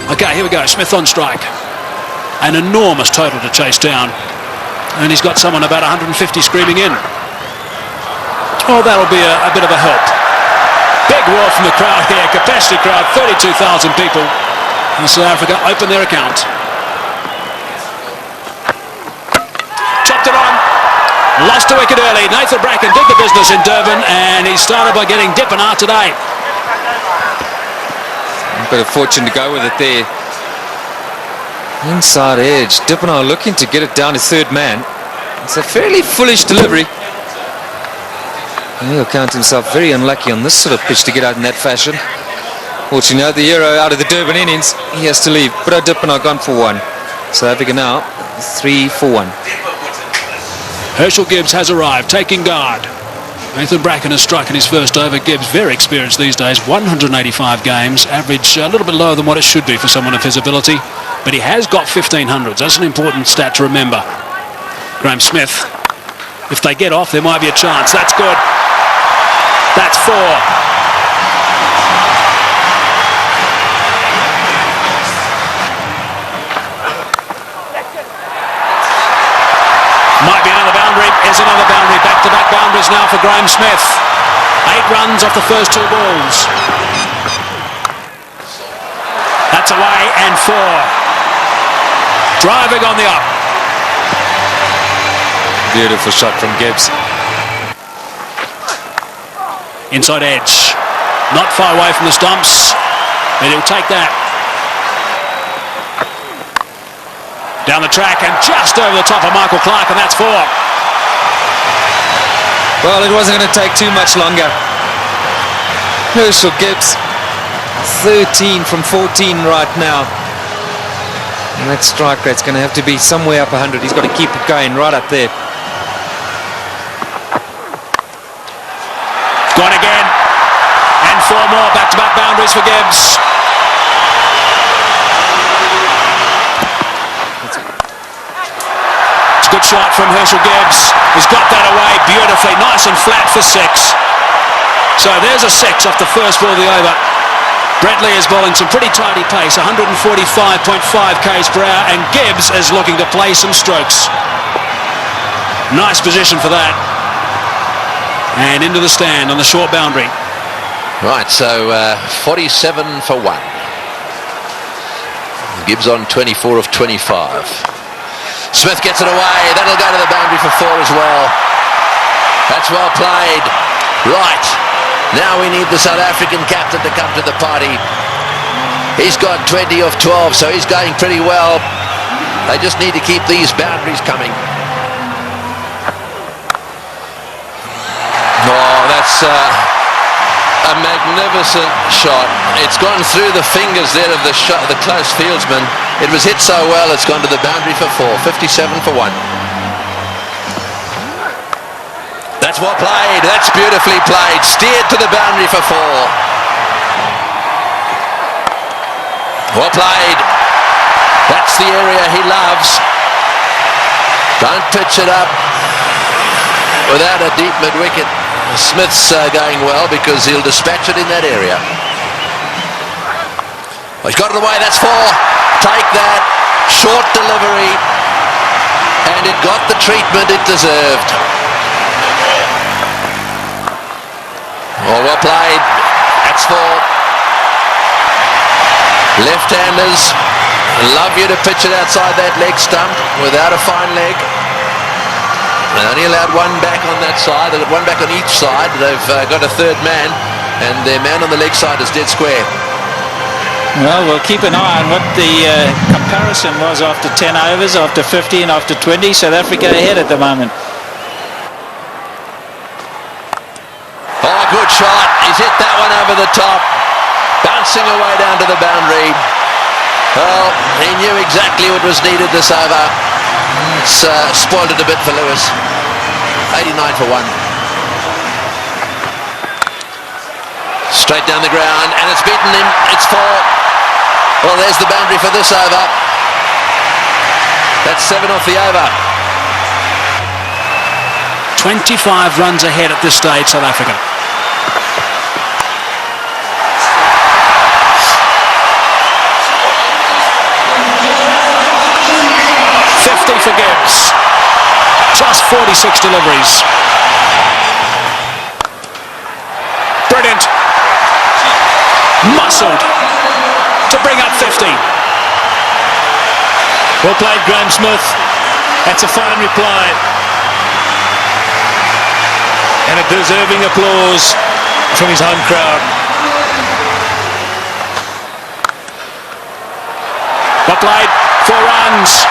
Okay, here we go. Smith on strike. An enormous total to chase down. And he's got someone about 150 screaming in. Oh, that'll be a bit of a help. Big roar from the crowd here. Capacity crowd, 32,000 people. And South Africa open their account. Chopped it on. Lost a wicket early. Nathan Bracken did the business in Durban, and he started by getting Dippenaar today. A bit of fortune to go with it there. Inside edge. Dippenaar looking to get it down to third man. It's a fairly foolish delivery. And he'll count himself very unlucky on this sort of pitch to get out in that fashion. Fortunately, the hero out of the Durban innings, he has to leave. But Dippenaar gone for one. South Africa now 3 for 1. Herschel Gibbs has arrived, taking guard. Nathan Bracken has struck in his first over. Gibbs, very experienced these days, 185 games, average a little bit lower than what it should be for someone of his ability, but he has got 1500s. That's an important stat to remember. Graham Smith, if they get off, there might be a chance. That's good. That's 4. Might be another boundary. Is another boundary. Back-to-back boundaries now for Graham Smith. 8 runs off the first 2 balls. That's away and 4. Driving on the up. Beautiful shot from Gibbs. Inside edge. Not far away from the stumps. And he'll take that. Down the track and just over the top of Michael Clark, and that's 4. Well, it wasn't going to take too much longer. Herschel Gibbs, 13 from 14 right now. And that strike rate's going to have to be somewhere up 100. He's got to keep it going right up there. Gone again. And 4 more back-to-back boundaries for Gibbs. Good shot from Herschel Gibbs. He's got that away beautifully. Nice and flat for 6. So there's a 6 off the first ball of the over. Brett Lee is bowling some pretty tidy pace, 145.5 k's per hour, and Gibbs is looking to play some strokes. Nice position for that. And into the stand on the short boundary. Right, so 47 for 1. Gibbs on 24 of 25. Smith gets it away. That'll go to the boundary for 4 as well. That's well played. Right. Now we need the South African captain to come to the party. He's got 20 of 12, so he's going pretty well. They just need to keep these boundaries coming. Oh, that's a magnificent shot. It's gone through the fingers there of the close fieldsman. It was hit so well, it's gone to the boundary for 4. 57 for 1. That's well played. That's beautifully played. Steered to the boundary for 4. Well played. That's the area he loves. Don't pitch it up without a deep mid-wicket. Smith's going well because he'll dispatch it in that area. Oh, he's got it away. That's 4. Take that. Short delivery. And it got the treatment it deserved. Oh, well played. That's 4. Left-handers love you to pitch it outside that leg stump without a fine leg. They only allowed 1 back on that side. They've got 1 back on each side. They've got a third man, and their man on the leg side is dead square. Well, we'll keep an eye on what the comparison was after 10 overs, after 50 and after 20. South Africa ahead at the moment. Oh, good shot. He's hit that one over the top. Bouncing away down to the boundary. Well, he knew exactly what was needed this over. It's spoiled it a bit for Lewis. 89 for 1. Straight down the ground, and it's beaten him. It's 4. Well, there's the boundary for this over. That's 7 off the over. 25 runs ahead at this stage, South Africa. 46 deliveries. Brilliant. Muscled to bring up 50. Well played, Graham Smith. That's a fine reply. And a deserving applause from his home crowd. Well played, 4 runs.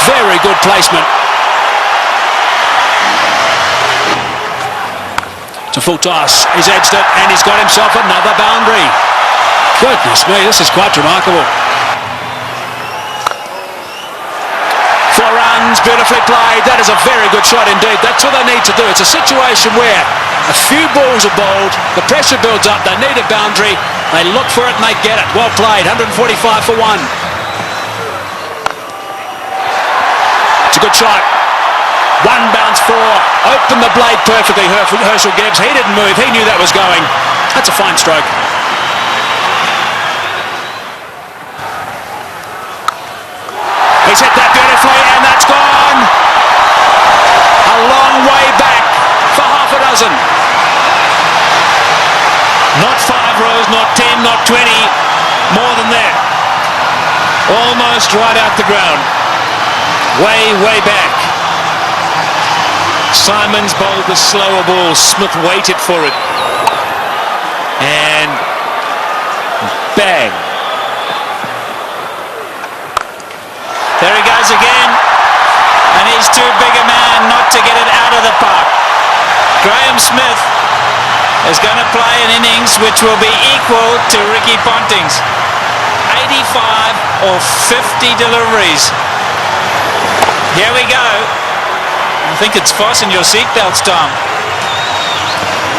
Very good placement. To full toss, he's edged it and he's got himself another boundary. Goodness me, this is quite remarkable. 4 runs, beautifully played. That is a very good shot indeed. That's all they need to do. It's a situation where a few balls are bowled, the pressure builds up, they need a boundary, they look for it and they get it. Well played, 145 for 1. It's a good shot. 1 bounce 4, opened the blade perfectly, Herschel Gibbs. He didn't move, he knew that was going. That's a fine stroke. He's hit that beautifully and that's gone. A long way back for half a dozen. Not 5 rows, not 10, not 20, more than that. Almost right out the ground. Way, way back. Simons bowled the slower ball. Smith waited for it. And bang. There he goes again. And he's too big a man not to get it out of the park. Graham Smith is going to play an innings which will be equal to Ricky Ponting's. 85 or 50 deliveries. Here we go. I think it's fasten your seatbelts, Tom.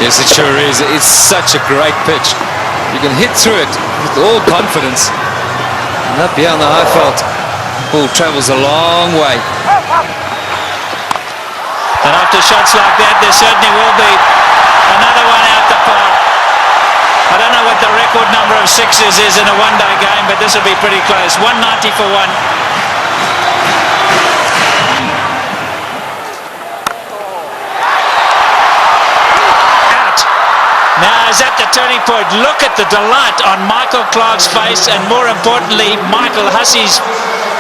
Yes, it sure is. It's such a great pitch. You can hit through it with all confidence. And up here on the high fault, ball travels a long way. And after shots like that, there certainly will be another one out the park. I don't know what the record number of sixes is in a one-day game, but this will be pretty close. 190 for 1. Now is at the turning point. Look at the delight on Michael Clarke's face, and more importantly, Michael Hussey's.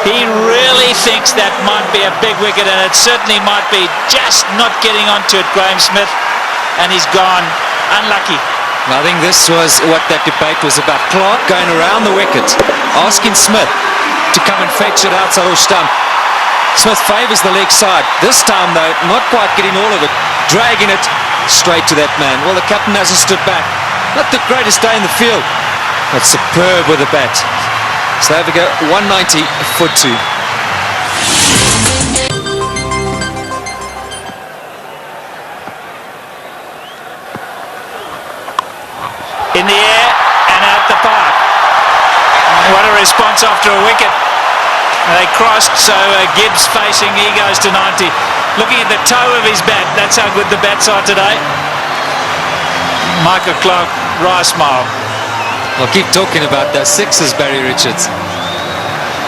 He really thinks that might be a big wicket, and it certainly might be. Just not getting onto it, Graham Smith, and he's gone. Unlucky. I think this was what that debate was about. Clarke going around the wicket, asking Smith to come and fetch it outside or stump. Smith favours the leg side. This time, though, not quite getting all of it, dragging it straight to that man. Well, the captain hasn't stood back. Not the greatest day in the field, but superb with the bat. So there we go, 190 for 2. In the air and out the park. What a response after a wicket. They crossed, so Gibbs facing, he goes to 90. Looking at the toe of his bat, that's how good the bats are today. Michael Clarke, wry smile. I'll keep talking about those sixes, Barry Richards.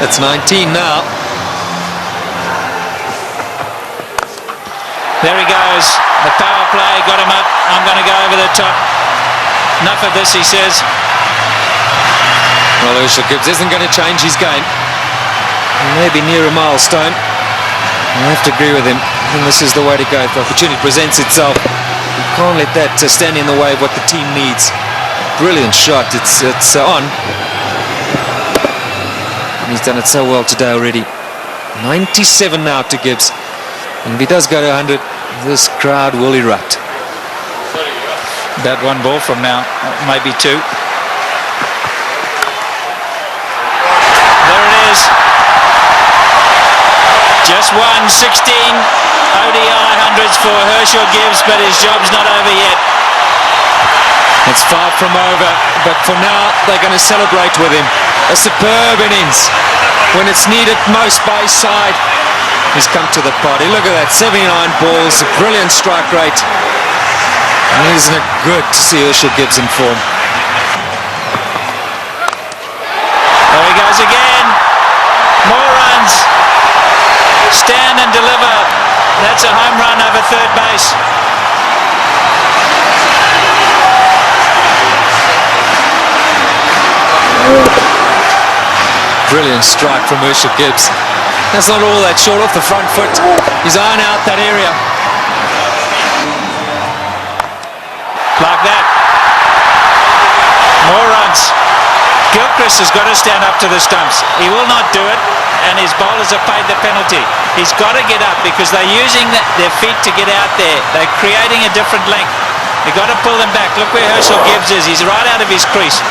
That's 19 now. There he goes. The power play got him up. I'm going to go over the top. Enough of this, he says. Well, Herschel Gibbs isn't going to change his game. Maybe near a milestone. I have to agree with him. I think this is the way to go. If the opportunity presents itself, you can't let that stand in the way of what the team needs. Brilliant shot. It's on. And he's done it so well today already. 97 now to Gibbs. And if he does go to 100, this crowd will erupt. About 1 ball from now, maybe 2. There it is. Just 16 ODI hundreds for Herschel Gibbs, but his job's not over yet. It's far from over, but for now they're going to celebrate with him. A superb innings. When it's needed most by his side, he's come to the party. Look at that, 79 balls, a brilliant strike rate. And isn't it good to see Herschel Gibbs in form? There he goes again. More runs. Stand and deliver. That's a home pace. Brilliant strike from Herschel Gibbs. That's not all that short off the front foot. He's eyeing out that area. Like that. More runs. Gilchrist has got to stand up to the stumps. He will not do it, and his bowlers have paid the penalty. He's got to get up because they're using their feet to get out there. They're creating a different length. You've got to pull them back. Look where Herschel Gibbs is. He's right out of his crease.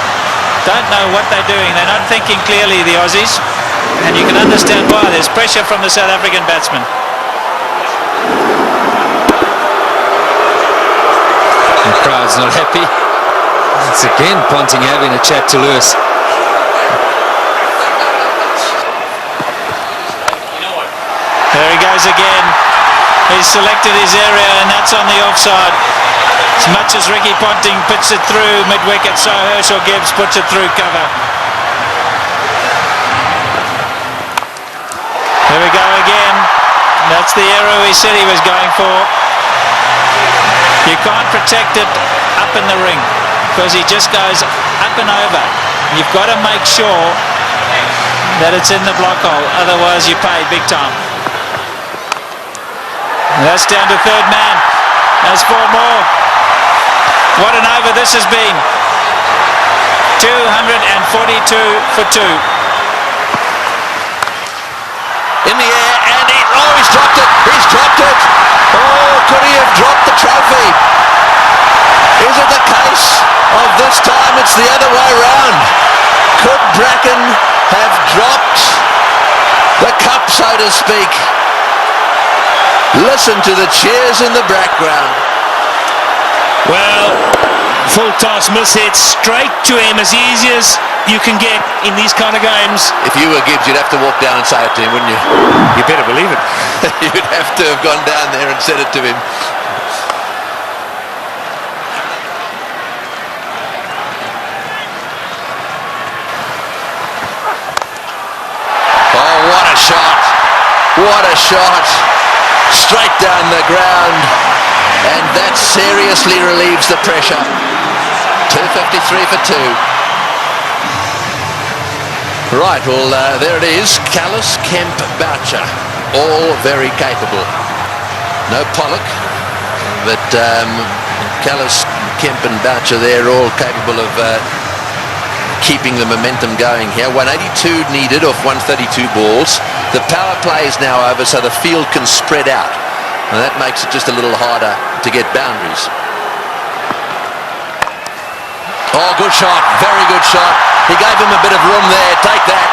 Don't know what they're doing. They're not thinking clearly, the Aussies. And you can understand why. There's pressure from the South African batsman. The crowd's not happy. It's again Ponting having a chat to Lewis. There he goes again. He's selected his area, and that's on the offside. As much as Ricky Ponting puts it through mid-wicket, so Herschel Gibbs puts it through cover. Here we go again. That's the arrow he said he was going for. You can't protect it up in the ring because he just goes up and over. You've got to make sure that it's in the block hole, otherwise you pay big time. And that's down to third man. There's 4 more. What an over this has been. 242 for 2. In the air, and he's dropped it. He's dropped it. Oh, could he have dropped the trophy? Is it the case of this time it's the other way round? Could Bracken have dropped the cup, so to speak? Listen to the cheers in the background. Well, full toss miss hit straight to him, as easy as you can get in these kind of games. If you were Gibbs, you'd have to walk down and say it to him, wouldn't you? You better believe it. You'd have to have gone down there and said it to him. Oh, what a shot. What a shot. Straight down the ground. And that seriously relieves the pressure. 253 for 2. Right, well, there it is. Kallis, Kemp, Boucher, all very capable. No Pollock, but Kallis, Kemp and Boucher, they're all capable of keeping the momentum going here. 182 needed off 132 balls. The power play is now over, so the field can spread out. And that makes it just a little harder to get boundaries. Oh, good shot. Very good shot. He gave him a bit of room there. Take that.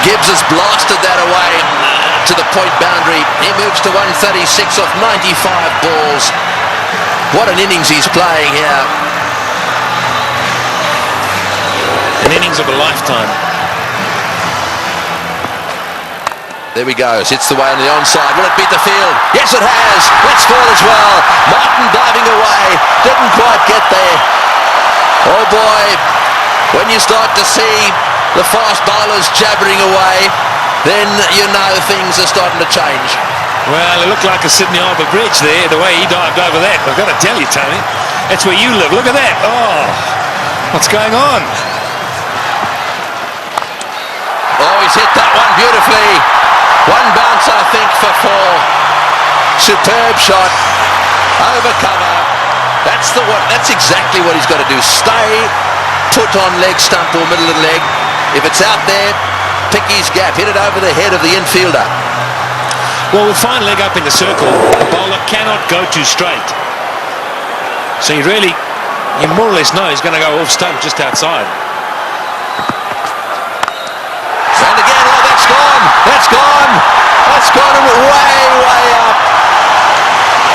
Gibbs has blasted that away to the point boundary. He moves to 136 off 95 balls. What an innings he's playing here. An innings of a lifetime. There we go. Hits the way on the onside. Will it beat the field? Yes, it has. Let's fall as well. Martin diving away. Didn't quite get there. Oh boy, when you start to see the fast bowlers jabbering away, then you know things are starting to change. Well, it looked like a Sydney Harbour Bridge there, the way he dived over that. I've got to tell you, Tony, that's where you live. Look at that. Oh, what's going on? Oh, he's hit that one beautifully. One bounce, I think, for 4. Superb shot. Over cover. That's exactly what he's got to do. Stay put on leg stump or middle of the leg. If it's out there, pick his gap. Hit it over the head of the infielder. Well, with fine leg up in the circle, the bowler cannot go too straight. So you more or less know he's going to go off stump just outside. And again, oh, that's gone. That's gone. That's gone and way, way up.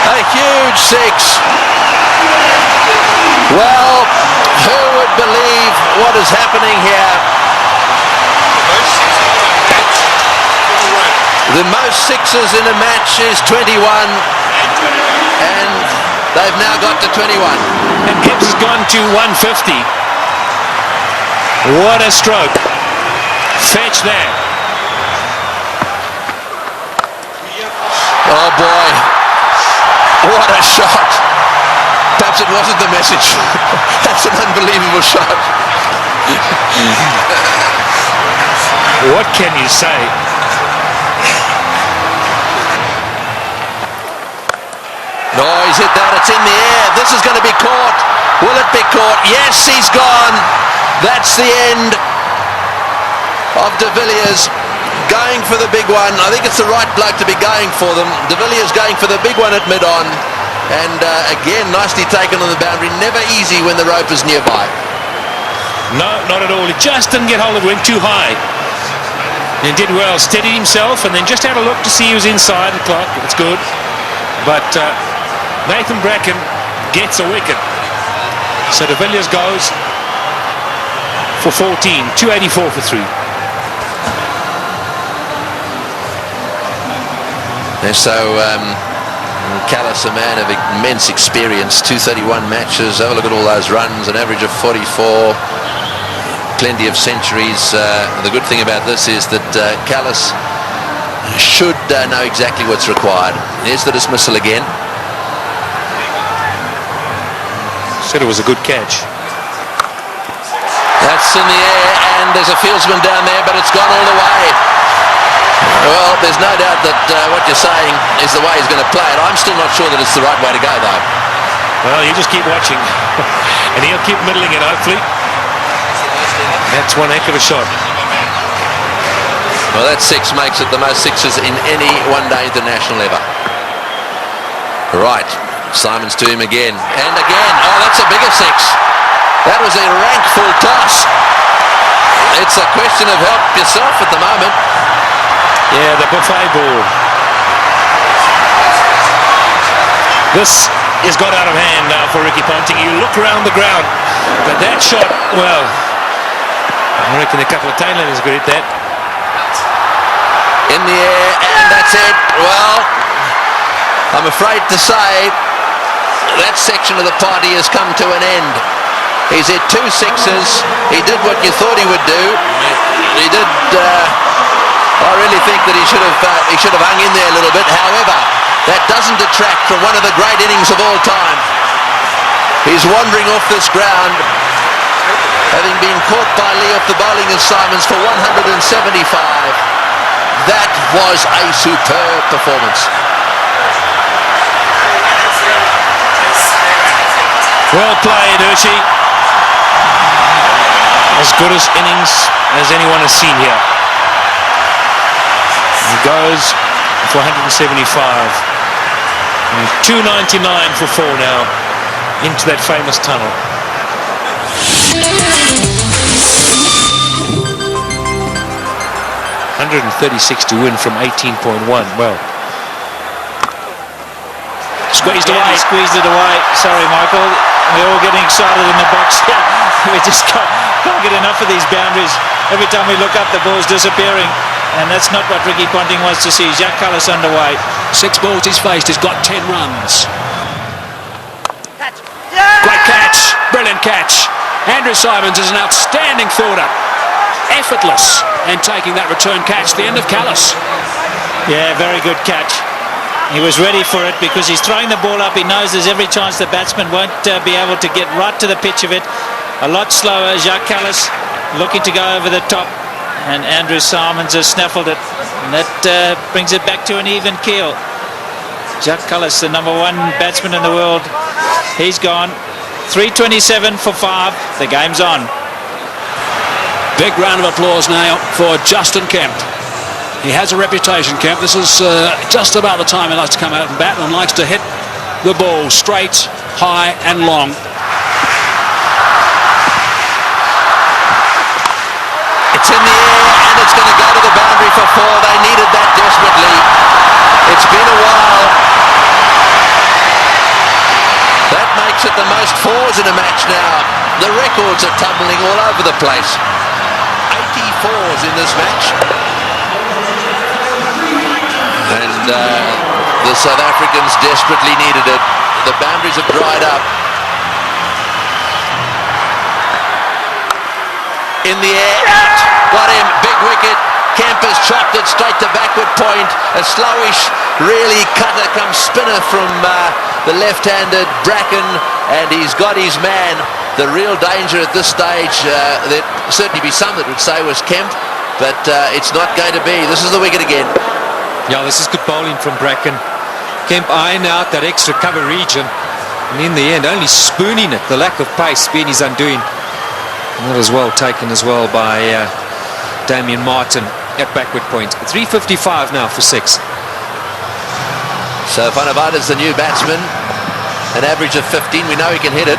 A huge 6. Well, who would believe what is happening here? The most 6s in a match is 21, and they've now got to 21. And Gibbs has gone to 150. What a stroke. Fetch there. Oh boy. What a shot. Perhaps it wasn't the message. That's an unbelievable shot. What can you say? No, he's hit that. It's in the air. This is going to be caught. Will it be caught? Yes, he's gone. That's the end of De Villiers going for the big one. I think it's the right bloke to be going for them. De Villiers going for the big one at mid-on. And again, nicely taken on the boundary. Never easy when the rope is nearby. No, not at all. He just didn't get hold of it. Went too high. He did well. Steadied himself and then just had a look to see he was inside the clock. It's good. But Nathan Bracken gets a wicket. So De Villiers goes for 14. 284 for 3. And so Callis, a man of immense experience, 231 matches. Have a look at all those runs, an average of 44, plenty of centuries. The good thing about this is that Callis should know exactly what's required. Here's the dismissal again. Said it was a good catch. That's in the air, and there's a fieldsman down there, but it's gone all the way. Well, there's no doubt that what you're saying is the way he's going to play it. I'm still not sure that it's the right way to go, though. Well, you just keep watching. And he'll keep middling it, hopefully. That's one heck of a shot. Well, that six makes it the most sixes in any one-day international ever. Right, Simons to him again. And again. Oh, that's a bigger six. That was a rank full toss. It's a question of help yourself at the moment. Yeah, the buffet ball. This has got out of hand now for Ricky Ponting. You look around the ground, but that shot, well, I reckon a couple of tailenders could hit that. In the air, and that's it. Well, I'm afraid to say that section of the party has come to an end. He's hit 2 sixes. He did what you thought he would do. He did. I really think that he should have hung in there a little bit. However, that doesn't detract from one of the great innings of all time. He's wandering off this ground, having been caught by Lee off the bowling of Simons for 175. That was a superb performance. Well played, Hershey. As good as innings as anyone has seen here. He goes for 175. And 299 for 4 now into that famous tunnel. $136 to win from 18.1. Well, Squeezed Yeah, away. he squeezed it away. Sorry, Michael. We're all getting excited in the box here. We just can't get enough of these boundaries. Every time we look up, the ball's disappearing. And that's not what Ricky Ponting wants to see. Jacques Kallis underway. 6 balls he's faced. He's got 10 runs. Great catch. Brilliant catch. Andrew Simons is an outstanding fielder. Effortless. And taking that return catch. The end of Kallis. Yeah, very good catch. He was ready for it because he's throwing the ball up. He knows there's every chance the batsman won't be able to get right to the pitch of it. A lot slower. Jacques Kallis looking to go over the top. And Andrew Simons has snaffled it. And that brings it back to an even keel. Jacques Kallis, the #1 batsman in the world. He's gone. 327 for 5. The game's on. Big round of applause now for Justin Kemp. He has a reputation, Kemp. This is just about the time he likes to come out and bat and likes to hit the ball straight, high and long. It's in the air and it's going to go to the boundary for 4. They needed that desperately. It's been a while. That makes it the most 4s in a match now. The records are tumbling all over the place. 84s in this match. And the South Africans desperately needed it. The boundaries have dried up. In the air, out. Got him, big wicket. Kemp has chopped it straight to backward point. A slowish, really cutter come spinner from the left-handed Bracken, and he's got his man. The real danger at this stage, there'd certainly be some that would say was Kemp, but it's not going to be. This is the wicket again. Yeah, this is good bowling from Bracken. Kemp eyeing out that extra cover region, and in the end only spooning it. The lack of pace being his undoing. And that was well taken as well by Damien Martin at backward point. 3:55 now for 6. So Van der Vaart is the new batsman, an average of 15. We know he can hit it.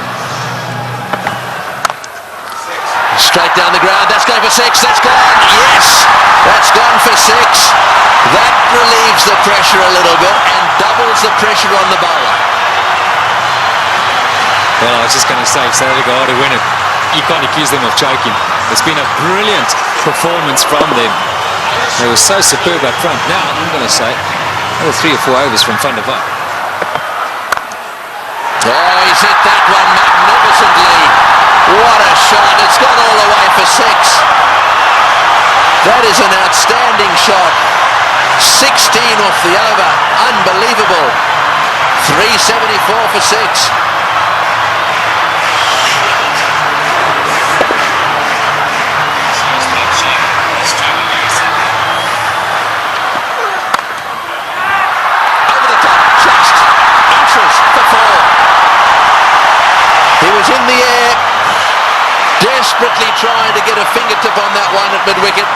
Straight down the ground, that's going for 6, that's gone, yes, that's gone for 6. That relieves the pressure a little bit and doubles the pressure on the bowler. Well, I was just going to say, South Africa ought to win it. You can't accuse them of choking. It's been a brilliant performance from them. They were so superb up front. Now, I'm going to say, another 3 or 4 overs from Van der Vaart. Oh, he's hit that one magnificently. What a shot. It's gone all the way for 6. That is an outstanding shot. 16 off the over. Unbelievable. 374 for 6. Over the top. Just inches for 4. He was in the air, desperately trying to get a fingertip on that one at mid-wicket.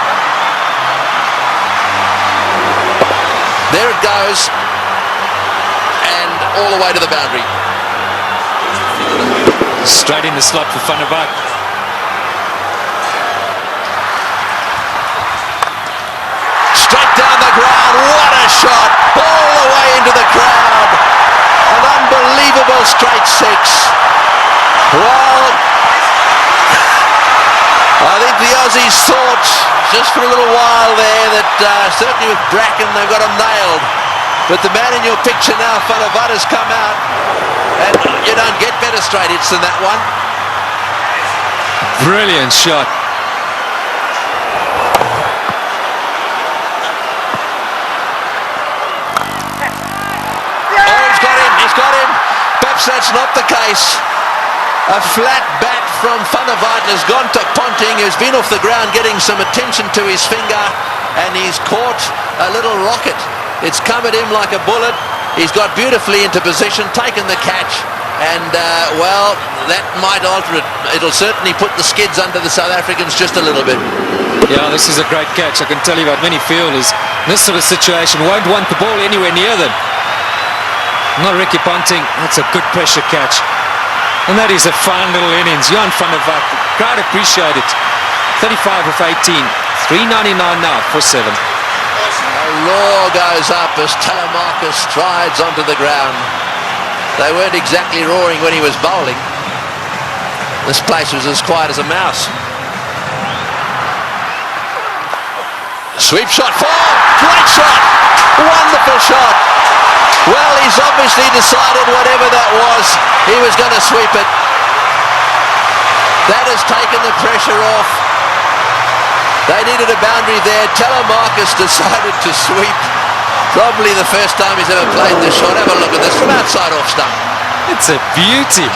There it goes, and all the way to the boundary. Straight in the slot for Van der Vaart. Straight down the ground, what a shot, all the way into the crowd. An unbelievable straight 6. Well, I think the Aussies thought just for a little while there that certainly with Bracken they've got him nailed. But the man in your picture now, Van der Vaart, has come out, and you don't get better straight hits than that one. Brilliant shot. Oh, he's got him. Perhaps that's not the case. A flat bat from Van der Vaart has gone to Ponting, who's been off the ground getting some attention to his finger, and he's caught a little rocket. It's come at him like a bullet. He's got beautifully into position, taken the catch, and well, that might alter it. It'll certainly put the skids under the South Africans just a little bit. Yeah, this is a great catch. I can tell you about many fielders in this sort of situation won't want the ball anywhere near them. Not Ricky Ponting. That's a good pressure catch. And that is a fine little innings. Johan van der Vaart, crowd appreciate it. 35 of 18. 399 now for 7. A roar goes up as Telemarcus strides onto the ground. They weren't exactly roaring when he was bowling. This place was as quiet as a mouse. Sweep shot, 4, great shot, wonderful shot. Well, he's obviously decided whatever that was, he was going to sweep it. That has taken the pressure off. They needed a boundary there. Telemarcus decided to sweep. Probably the first time he's ever played this shot. Have a look at this from outside off stump. It's a beauty.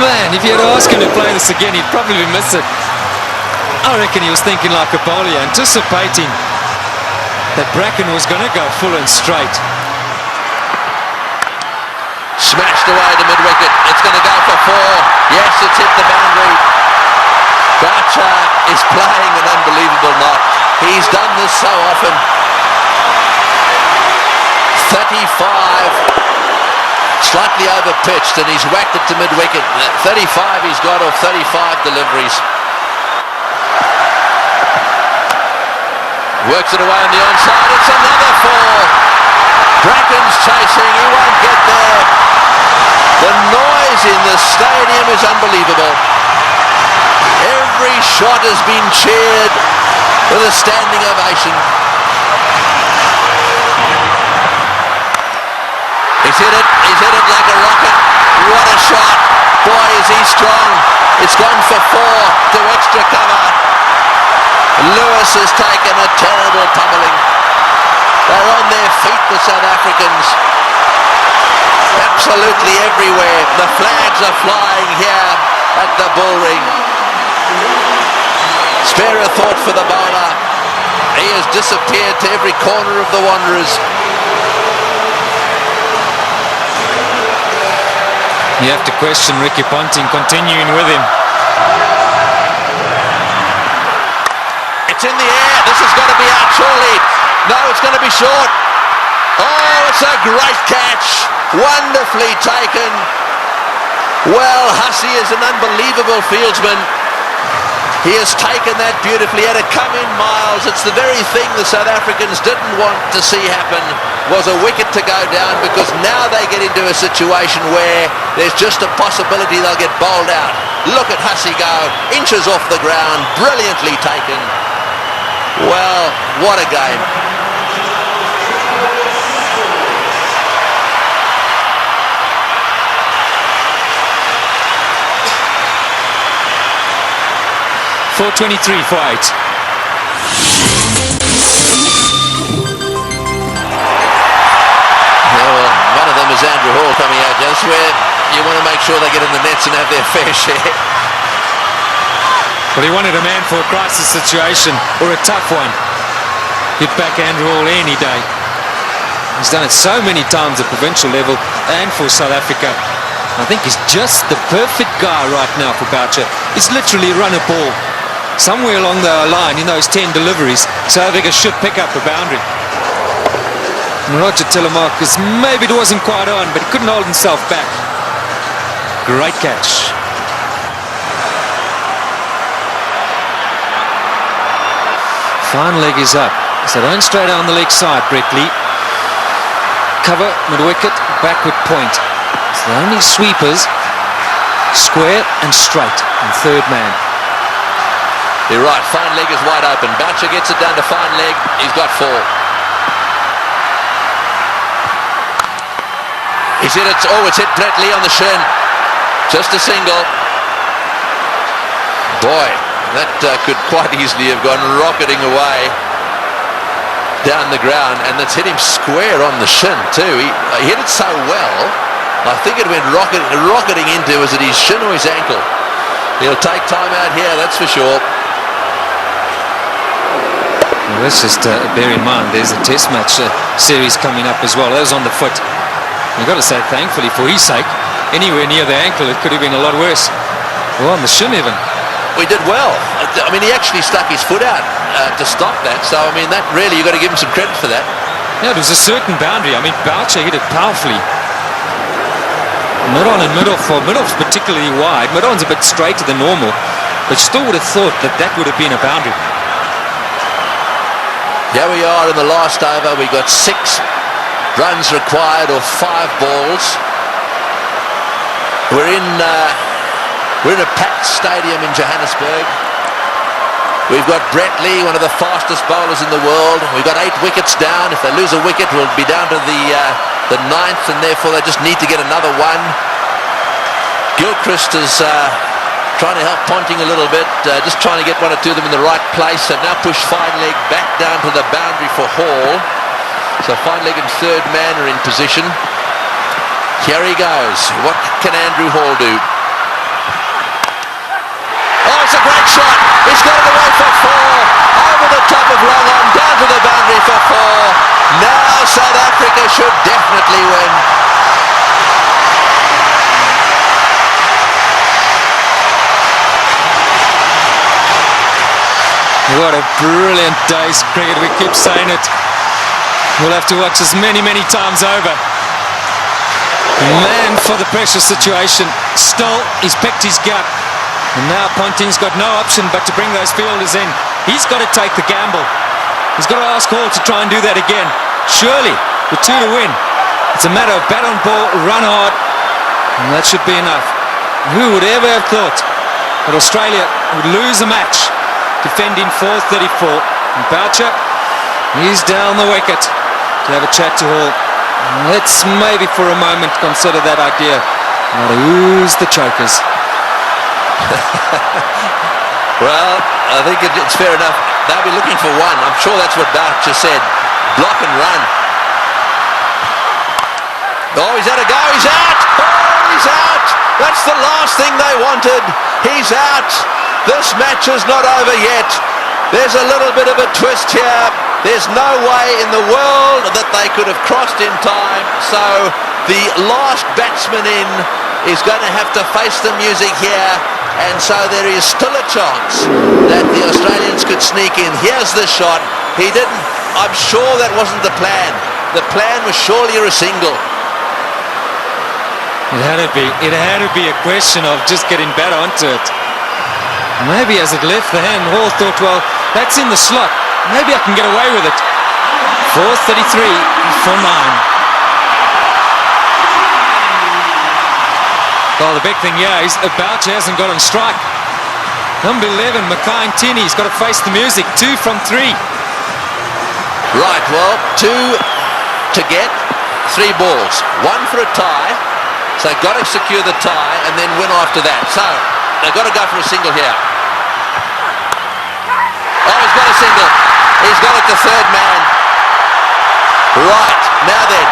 Man, if you had asked him to play this again, he'd probably miss it. I reckon he was thinking like a bowler, anticipating that Bracken was going to go full and straight. Smashed away to mid-wicket. It's going to go for 4. Yes, it's hit the boundary. Garcha is playing an unbelievable knot. He's done this so often. 35. Slightly over-pitched, and he's whacked it to mid-wicket. 35 he's got off 35 deliveries. Works it away on the onside. It's another 4. Bracken's chasing. He won't get there. The noise in the stadium is unbelievable. Every shot has been cheered with a standing ovation. He's hit it like a rocket. What a shot. Boy, is he strong. It's gone for 4 to extra cover. Lewis has taken a terrible pummeling. They're on their feet, the South Africans. absolutely everywhere. The flags are flying here at the bull ring. Spare a thought for the bowler. He has disappeared to every corner of the Wanderers. You have to question Ricky Ponting continuing with him. It's in the air. This has got to be out surely. No, it's going to be short. Oh, it's a great catch. Wonderfully taken. Well, Hussey is an unbelievable fieldsman. He has taken that beautifully. Had it come in miles, it's the very thing the South Africans didn't want to see happen, was a wicket to go down, because now they get into a situation where there's just a possibility they'll get bowled out. Look at Hussey go, inches off the ground, brilliantly taken. Well, what a game. .423 for 8. Well, one of them is Andrew Hall coming out. That's where you want to make sure they get in the nets and have their fair share. Well, he wanted a man for a crisis situation, or a tough one. Get back Andrew Hall any day. He's done it so many times at provincial level and for South Africa. I think he's just the perfect guy right now for Boucher. He's literally run a ball. Somewhere along the line in those 10 deliveries, South Africa should pick up a boundary. And Roger Telemarcus, maybe it wasn't quite on, but he couldn't hold himself back. Great catch. Fine leg is up. So don't straight down the leg side, Brett Lee. Cover, mid-wicket, backward point. So the only sweepers, square and straight, and third man. You're right, fine leg is wide open. Boucher gets it down to fine leg. He's got 4. He's hit it. Oh, it's hit Brett Lee on the shin. Just a single. Boy, that could quite easily have gone rocketing away down the ground, and that's hit him square on the shin too. He hit it so well, I think it went rocketing into, was it his shin or his ankle? He'll take time out here, that's for sure. Well, let's just bear in mind there's a test match series coming up as well. That was on the foot. You've got to say thankfully for his sake, anywhere near the ankle it could have been a lot worse. Well, on the shin even. We did well. I mean, he actually stuck his foot out to stop that. So, I mean, that really, you've got to give him some credit for that. Yeah, it was a certain boundary. I mean, Boucher hit it powerfully. Mid-on and mid-off. Well, mid-off's particularly wide. Mid-on's a bit straighter than normal. But still would have thought that that would have been a boundary. Here we are in the last over. We got 6 runs required, or 5 balls. We're in a packed stadium in Johannesburg. We've got Brett Lee, one of the fastest bowlers in the world. We've got 8 wickets down. If they lose a wicket, we'll be down to the 9th, and therefore they just need to get another one. Gilchrist is trying to help Ponting a little bit, just trying to get 1 or 2 of them in the right place. They've now pushed fine leg back down to the boundary for Hall. So fine leg and third man are in position. Here he goes. What can Andrew Hall do? Oh, it's a great shot. He's got it away for 4. Over the top of long on, down to the boundary for 4. Now South Africa should definitely win. What a brilliant day's cricket. We keep saying it. We'll have to watch this many, many times over. Man for the pressure situation. Still, he's picked his gap. And now Ponting's got no option but to bring those fielders in. He's got to take the gamble. He's got to ask Hall to try and do that again. Surely, with 2 to win, it's a matter of bat on ball, run hard, and that should be enough. Who would ever have thought that Australia would lose a match defending 434? And Boucher, he's down the wicket to have a chat to Hall. Let's maybe for a moment consider that idea. Now to ooze the chokers. Well, I think it's fair enough. They'll be looking for 1. I'm sure that's what Boucher said. Block and run. Oh, he's had a go. He's out. Oh, he's out. That's the last thing they wanted. He's out. This match is not over yet. There's a little bit of a twist here. There's no way in the world that they could have crossed in time. So the last batsman in is going to have to face the music here. And so there is still a chance that the Australians could sneak in. Here's the shot. He didn't. I'm sure that wasn't the plan. The plan was surely a single. It had to be a question of just getting back onto it. Maybe as it left the hand, Hall thought, well, that's in the slot. Maybe I can get away with it. 4:33 for 9. Well, the big thing here is Boucher hasn't got on strike. Number 11, Mackay Ntini's got to face the music. 2 from 3. Right, well, 2 to get, 3 balls. 1 for a tie. So they've got to secure the tie and then win after that. So they've got to go for a single here. Oh, he's got a single. He's got it to third man. Right, now then.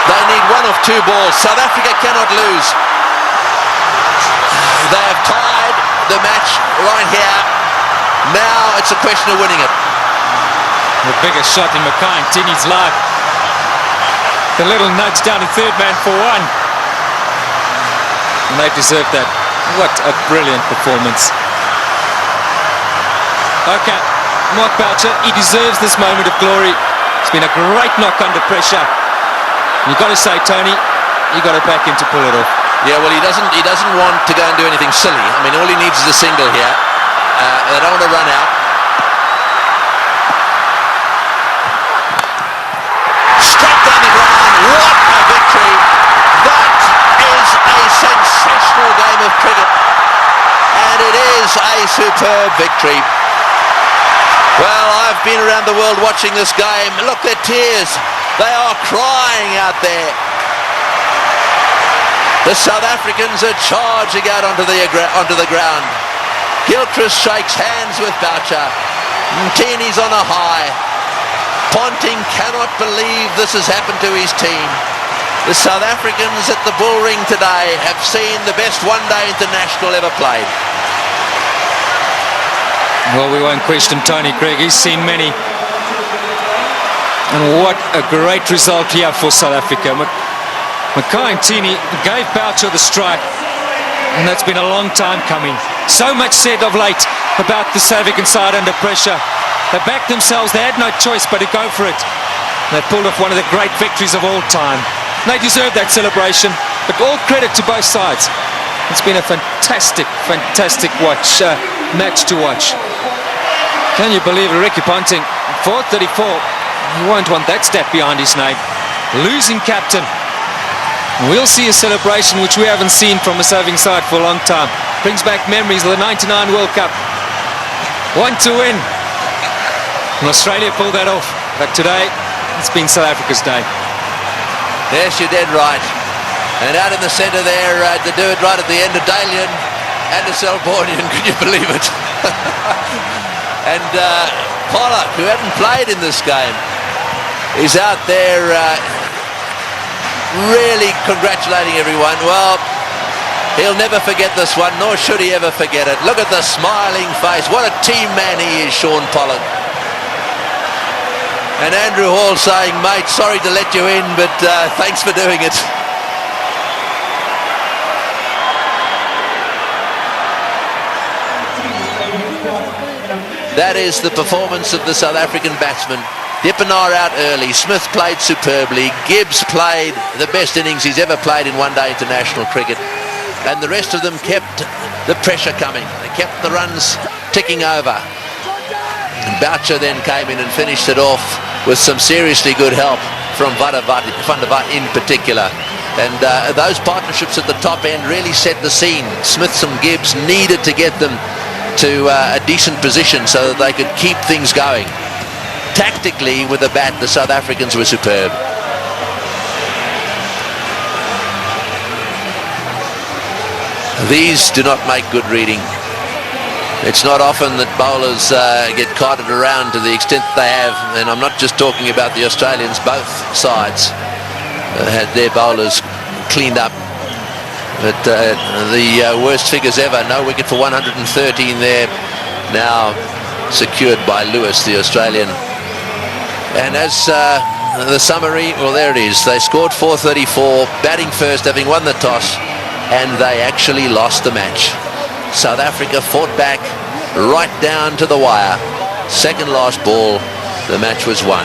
They need 1 of 2 balls. South Africa cannot lose. They have tied the match right here. Now it's a question of winning it. The biggest shot in Mackay Ntini's life. The little nudge down to third man for 1. And they deserve that. What a brilliant performance. Okay, Mark Boucher, he deserves this moment of glory. It's been a great knock under pressure. You've got to say, Tony, you've got to back him to pull it off. Yeah, well, he doesn't want to go and do anything silly. I mean, all he needs is a single here. They don't want to run out. Straight down the ground. What a victory. That is a sensational game of cricket. And it is a superb victory. Well, I've been around the world watching this game. Look, their tears. They are crying out there. The South Africans are charging out onto the ground. Gilchrist shakes hands with Boucher. Ntini's on a high. Ponting cannot believe this has happened to his team. The South Africans at the Bull Ring today have seen the best one-day international ever played. Well, we won't question Tony Craig. He's seen many. And what a great result here for South Africa. Mackay Ntini gave Boucher the strike, and that's been a long time coming. So much said of late about the South African side under pressure. They backed themselves, they had no choice but to go for it. They pulled off one of the great victories of all time. They deserve that celebration, but all credit to both sides. It's been a fantastic match to watch. Can you believe it? Ricky Ponting, 4:34. You won't want that stat behind his name. Losing captain. We'll see a celebration which we haven't seen from a serving side for a long time. Brings back memories of the 99 World Cup. Want to win. And Australia pulled that off. But today, it's been South Africa's day. Yes, you're dead right. And out in the centre there, to do it right at the end of Dalian and the Selbornian, can you believe it? And Pollock, who hadn't played in this game, is out there really congratulating everyone. Well, he'll never forget this one, nor should he ever forget it. Look at the smiling face. What a team man he is, Shaun Pollock. And Andrew Hall saying, mate, sorry to let you in, but thanks for doing it. That is the performance of the South African batsmen. Dippenaar out early. Smith played superbly. Gibbs played the best innings he's ever played in one-day international cricket. And the rest of them kept the pressure coming. They kept the runs ticking over. And Boucher then came in and finished it off with some seriously good help from Van der Vaart in particular. And those partnerships at the top end really set the scene. Smith and Gibbs needed to get them to a decent position so that they could keep things going. Tactically, with the bat, the South Africans were superb. These do not make good reading. It's not often that bowlers get carted around to the extent they have, and I'm not just talking about the Australians, both sides. had their bowlers cleaned up. But the worst figures ever. No wicket for 113 there. Now secured by Lewis, the Australian. And as the summary, well, there it is. They scored 434, batting first, having won the toss, and they actually lost the match. South Africa fought back right down to the wire. Second last ball, the match was won.